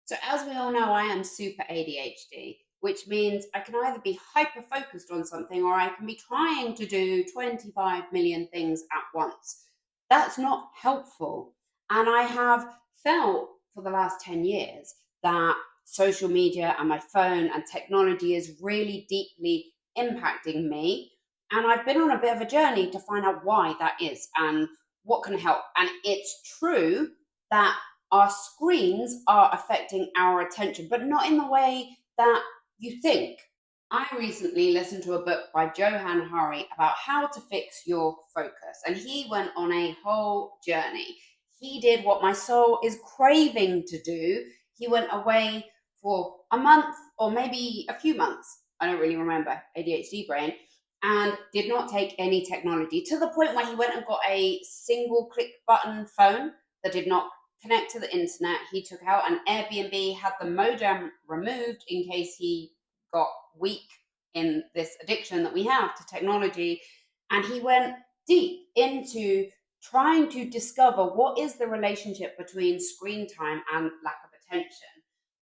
So, as we all know, I am super ADHD, which means I can either be hyper focused on something or I can be trying to do 25 million things at once. That's not helpful. And I have felt for the last 10 years that social media and my phone and technology is really deeply impacting me. And I've been on a bit of a journey to find out why that is and what can help. And it's true that our screens are affecting our attention, but not in the way that you think. I recently listened to a book by Johann Hari about how to fix your focus, and he went on a whole journey. He did what my soul is craving to do. He went away for a month or maybe a few months. I don't really remember, ADHD brain, and did not take any technology to the point where he went and got a single click button phone that did not connect to the internet. He took out an Airbnb, had the modem removed in case he got weak in this addiction that we have to technology. And he went deep into trying to discover what is the relationship between screen time and lack of attention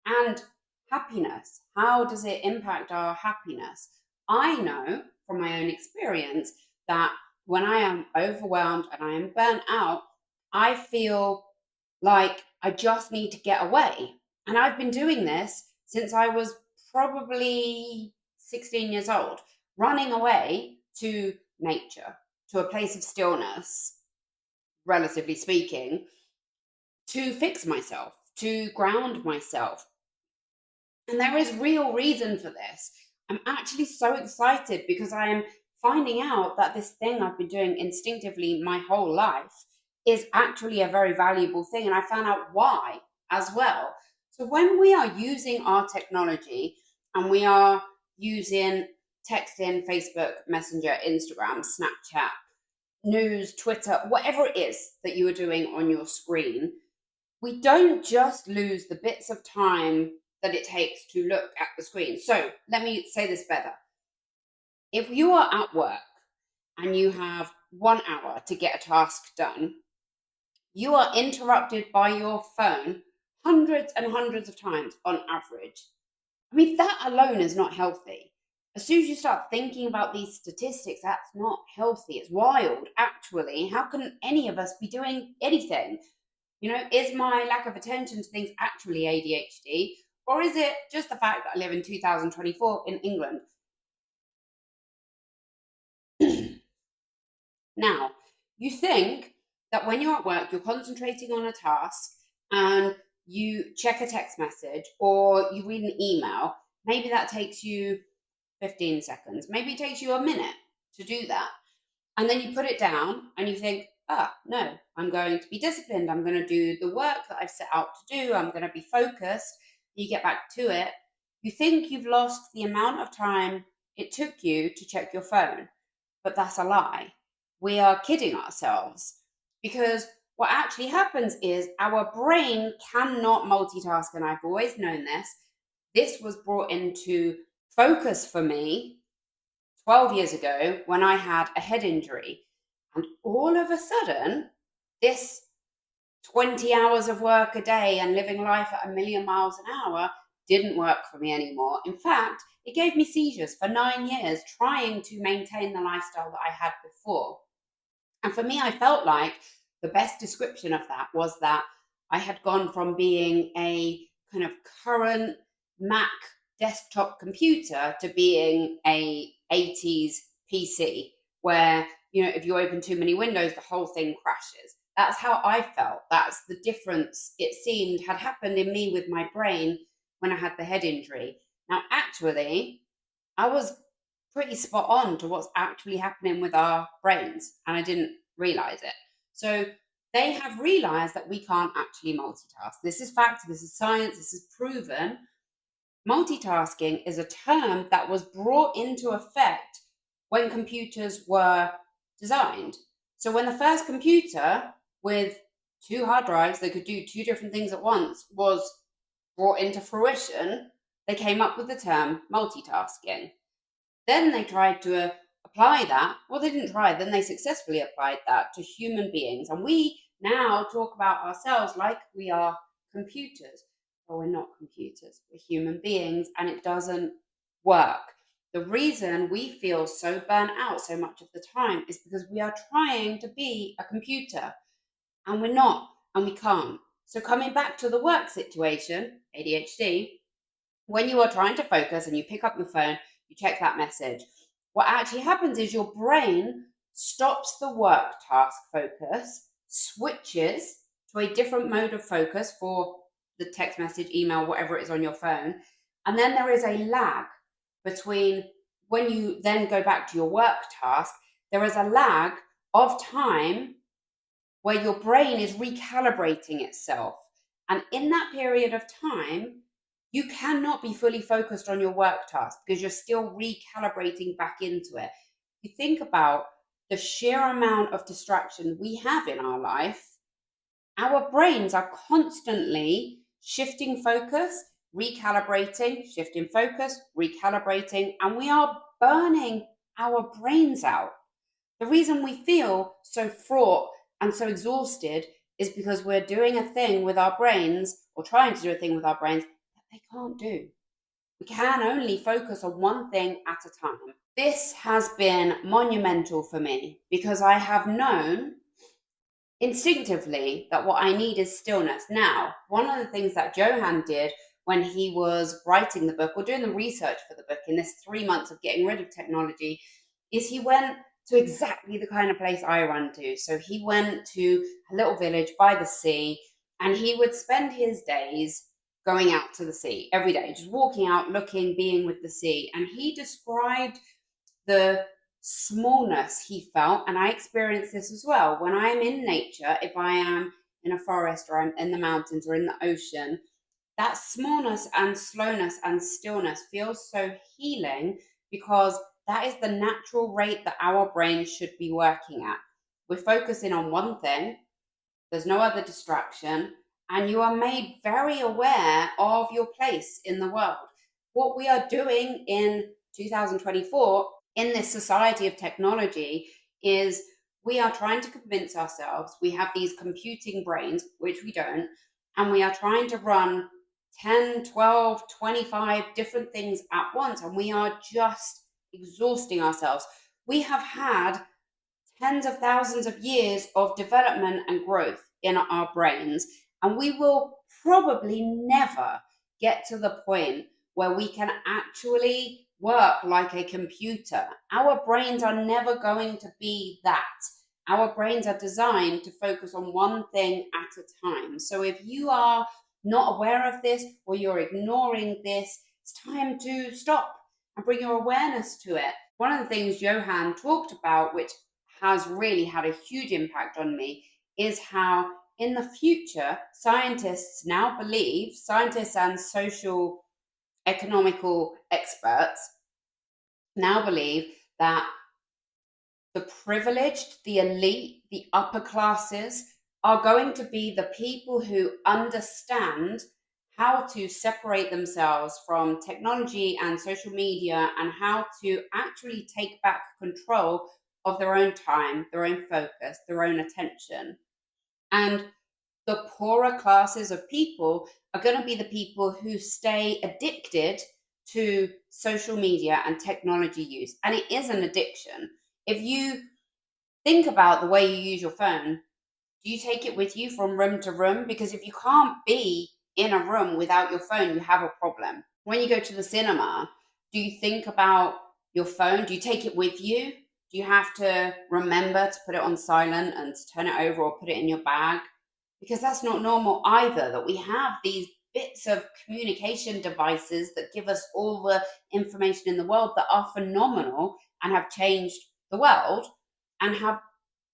and happiness. How does it impact our happiness? I know from my own experience that when I am overwhelmed and I am burnt out, I feel like I just need to get away. And I've been doing this since I was probably 16 years old, running away to nature, to a place of stillness, relatively speaking, to fix myself, to ground myself. And there is real reason for this. I'm actually so excited because I am finding out that this thing I've been doing instinctively my whole life is actually a very valuable thing. And I found out why as well. So when we are using our technology and we are using texting, Facebook, Messenger, Instagram, Snapchat, news, Twitter, whatever it is that you are doing on your screen, we don't just lose the bits of time that it takes to look at the screen. So let me say this better. If you are at work and you have 1 hour to get a task done, you are interrupted by your phone hundreds and hundreds of times on average. I mean, that alone is not healthy. As soon as you start thinking about these statistics, that's not healthy. It's wild, actually. How can any of us be doing anything? Is my lack of attention to things actually ADHD? Or is it just the fact that I live in 2024 in England? Now, you think that when you're at work, you're concentrating on a task and you check a text message or you read an email, maybe that takes you 15 seconds, maybe it takes you a minute to do that. And then you put it down and you think, no, I'm going to be disciplined. I'm going to do the work that I've set out to do. I'm going to be focused. You get back to it. You think you've lost the amount of time it took you to check your phone, but that's a lie. We are kidding ourselves because what actually happens is our brain cannot multitask. And I've always known this. This was brought into focus for me 12 years ago when I had a head injury. And all of a sudden, this 20 hours of work a day and living life at a million miles an hour didn't work for me anymore. In fact, it gave me seizures for 9 years trying to maintain the lifestyle that I had before. And for me, I felt like the best description of that was that I had gone from being a kind of current Mac desktop computer to being a 80s PC where, if you open too many windows, the whole thing crashes. That's how I felt. That's the difference it seemed had happened in me with my brain when I had the head injury. Now, actually, I was pretty spot on to what's actually happening with our brains, and I didn't realize it. So they have realized that we can't actually multitask. This is fact, this is science, this is proven. Multitasking is a term that was brought into effect when computers were designed. So when the first computer with 2 hard drives that could do 2 different things at once was brought into fruition, they came up with the term multitasking. Then they tried to apply that. Well, they didn't try, then they successfully applied that to human beings. And we now talk about ourselves like we are computers. Well, we're not computers, we're human beings, and it doesn't work. The reason we feel so burnt out so much of the time is because we are trying to be a computer and we're not, and we can't. So, coming back to the work situation, ADHD, when you are trying to focus and you pick up your phone, you check that message, what actually happens is your brain stops the work task focus, switches to a different mode of focus for the text message, email, whatever it is on your phone. And then there is a lag between when you then go back to your work task, there is a lag of time where your brain is recalibrating itself. And in that period of time, you cannot be fully focused on your work task because you're still recalibrating back into it. You think about the sheer amount of distraction we have in our life, our brains are constantly shifting focus, recalibrating, shifting focus, recalibrating, and we are burning our brains out. The reason we feel so fraught and so exhausted is because we're doing a thing with our brains, or trying to do a thing with our brains, that they can't do. We can only focus on one thing at a time. This has been monumental for me because I have known instinctively that what I need is stillness. Now, one of the things that Johann did when he was writing the book or doing the research for the book in this 3 months of getting rid of technology is he went to exactly the kind of place I run to. So he went to a little village by the sea and he would spend his days going out to the sea every day, just walking out, looking, being with the sea. And he described the smallness he felt, and I experience this as well. When I am in nature, if I am in a forest or I'm in the mountains or in the ocean, that smallness and slowness and stillness feels so healing because that is the natural rate that our brain should be working at. We're focusing on one thing, there's no other distraction, and you are made very aware of your place in the world. What we are doing in 2024 in this society of technology is we are trying to convince ourselves we have these computing brains, which we don't, and we are trying to run 10, 12, 25 different things at once, and we are just exhausting ourselves. We have had tens of thousands of years of development and growth in our brains, and we will probably never get to the point where we can actually work like a computer. Our brains are never going to be that. Our brains are designed to focus on one thing at a time. So if you are not aware of this or you're ignoring this, it's time to stop and bring your awareness to it. One of the things Johann talked about, which has really had a huge impact on me, is how in the future, scientists now believe, scientists and social economical experts now believe that the privileged, the elite, the upper classes are going to be the people who understand how to separate themselves from technology and social media and how to actually take back control of their own time, their own focus, their own attention. And the poorer classes of people are going to be the people who stay addicted to social media and technology use. And it is an addiction. If you think about the way you use your phone, do you take it with you from room to room? Because if you can't be in a room without your phone, you have a problem. When you go to the cinema, do you think about your phone? Do you take it with you? Do you have to remember to put it on silent and to turn it over or put it in your bag? Because that's not normal either, that we have these bits of communication devices that give us all the information in the world that are phenomenal and have changed the world and have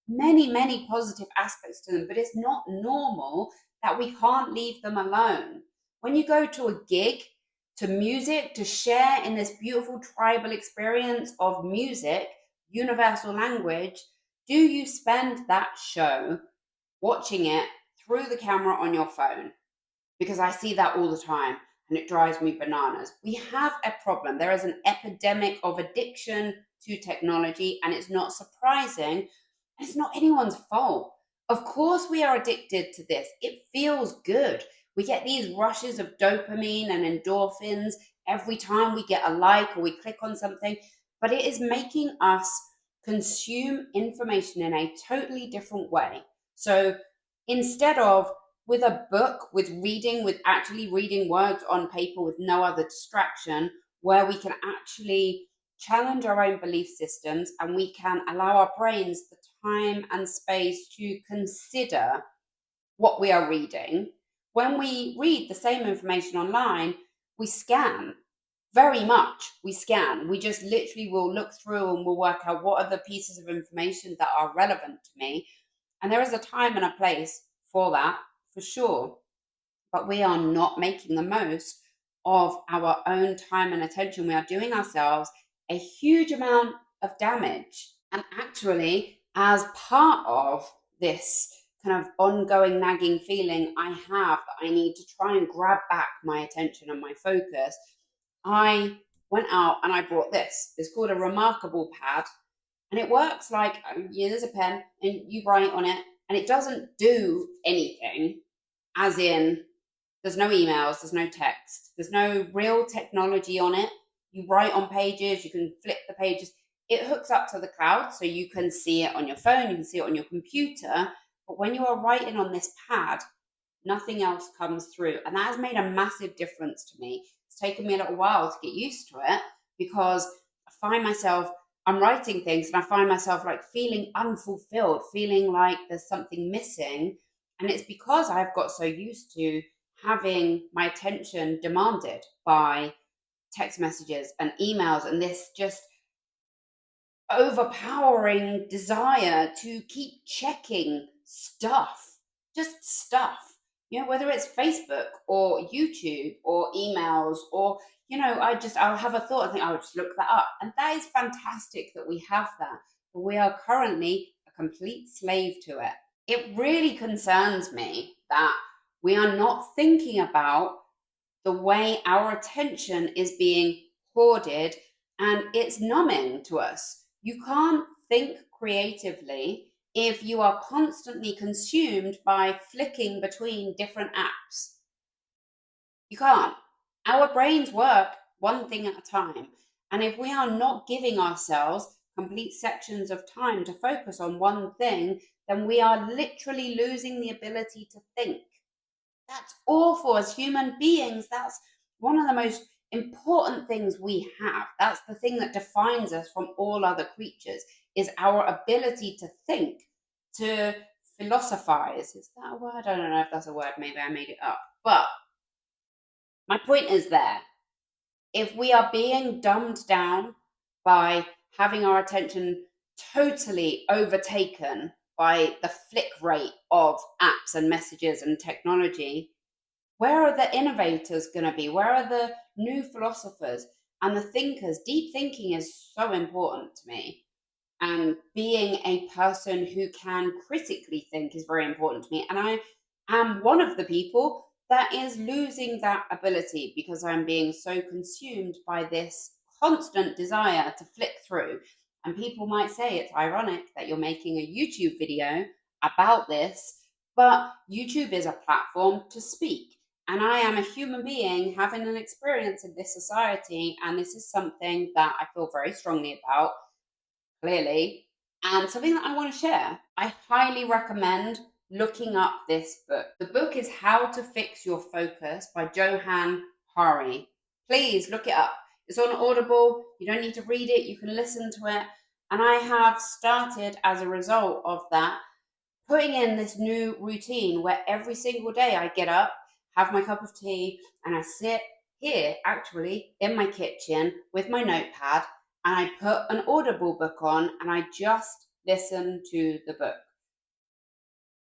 many, many positive aspects to them, but it's not normal that we can't leave them alone. When you go to a gig, to music, to share in this beautiful tribal experience of music, universal language, do you spend that show watching it through the camera on your phone? Because I see that all the time and it drives me bananas. We have a problem. There is an epidemic of addiction to technology, and it's not surprising. It's not anyone's fault. Of course, we are addicted to this. It feels good. We get these rushes of dopamine and endorphins every time we get a like or we click on something, but it is making us consume information in a totally different way. So instead of with a book, with actually reading words on paper with no other distraction, where we can actually challenge our own belief systems and we can allow our brains the time and space to consider what we are reading. When we read the same information online, we scan very much. We scan. We just literally will look through and we'll work out what are the pieces of information that are relevant to me. And there is a time and a place for that, for sure. But we are not making the most of our own time and attention. We are doing ourselves a huge amount of damage. And actually, as part of this kind of ongoing nagging feeling I have that I need to try and grab back my attention and my focus, I went out and I brought this. It's called a Remarkable pad. And it works like there's a pen and you write on it, and it doesn't do anything, as in there's no emails, there's no text, there's no real technology on it. You write on pages, you can flip the pages. It hooks up to the cloud so you can see it on your phone, you can see it on your computer. But when you are writing on this pad, nothing else comes through. And that has made a massive difference to me. It's taken me a little while to get used to it because I find myself, I'm writing things and I find myself like feeling unfulfilled, feeling like there's something missing. And it's because I've got so used to having my attention demanded by text messages and emails and this just overpowering desire to keep checking stuff, just stuff, whether it's Facebook or YouTube or emails or, I'll have a thought and think, I'll just look that up. And that is fantastic that we have that, but we are currently a complete slave to it. It really concerns me that we are not thinking about the way our attention is being hoarded and it's numbing to us. You can't think creatively if you are constantly consumed by flicking between different apps. You can't. Our brains work one thing at a time. And if we are not giving ourselves complete sections of time to focus on one thing, then we are literally losing the ability to think. That's awful. As human beings, that's one of the most important things we have. That's the thing that defines us from all other creatures, is our ability to think, to philosophize. Is that a word? I don't know if that's a word. Maybe I made it up. But my point is there. If we are being dumbed down by having our attention totally overtaken by the flick rate of apps and messages and technology, where are the innovators going to be? Where are the new philosophers and the thinkers? Deep thinking is so important to me. And being a person who can critically think is very important to me. And I am one of the people that is losing that ability because I'm being so consumed by this constant desire to flick through. And people might say it's ironic that you're making a YouTube video about this, but YouTube is a platform to speak. And I am a human being having an experience in this society. And this is something that I feel very strongly about, clearly, and something that I want to share. I highly recommend looking up this book. The book is How to Fix Your Focus by Johann Hari. Please look it up. It's on Audible. You don't need to read it. You can listen to it. And I have started, as a result of that, putting in this new routine where every single day I get up, have my cup of tea, and I sit here, actually, in my kitchen with my notepad, and I put an Audible book on and I just listen to the book.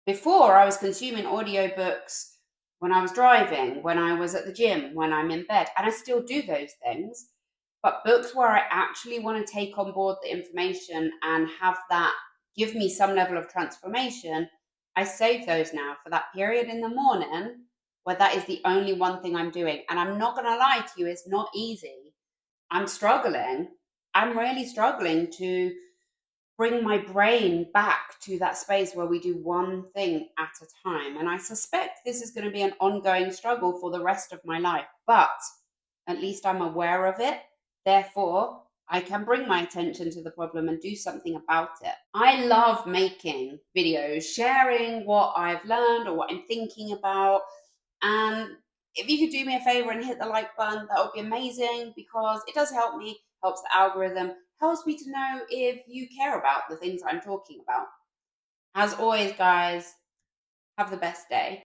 Before, I was consuming audiobooks when I was driving, when I was at the gym, when I'm in bed, and I still do those things. But books where I actually want to take on board the information and have that give me some level of transformation, I save those now for that period in the morning where that is the only one thing I'm doing. And I'm not going to lie to you, it's not easy. I'm struggling. I'm really struggling to bring my brain back to that space where we do one thing at a time. And I suspect this is going to be an ongoing struggle for the rest of my life, but at least I'm aware of it. Therefore, I can bring my attention to the problem and do something about it. I love making videos, sharing what I've learned or what I'm thinking about. And if you could do me a favor and hit the like button, that would be amazing, because it does help me, helps the algorithm, helps me to know if you care about the things I'm talking about. As always, guys, have the best day.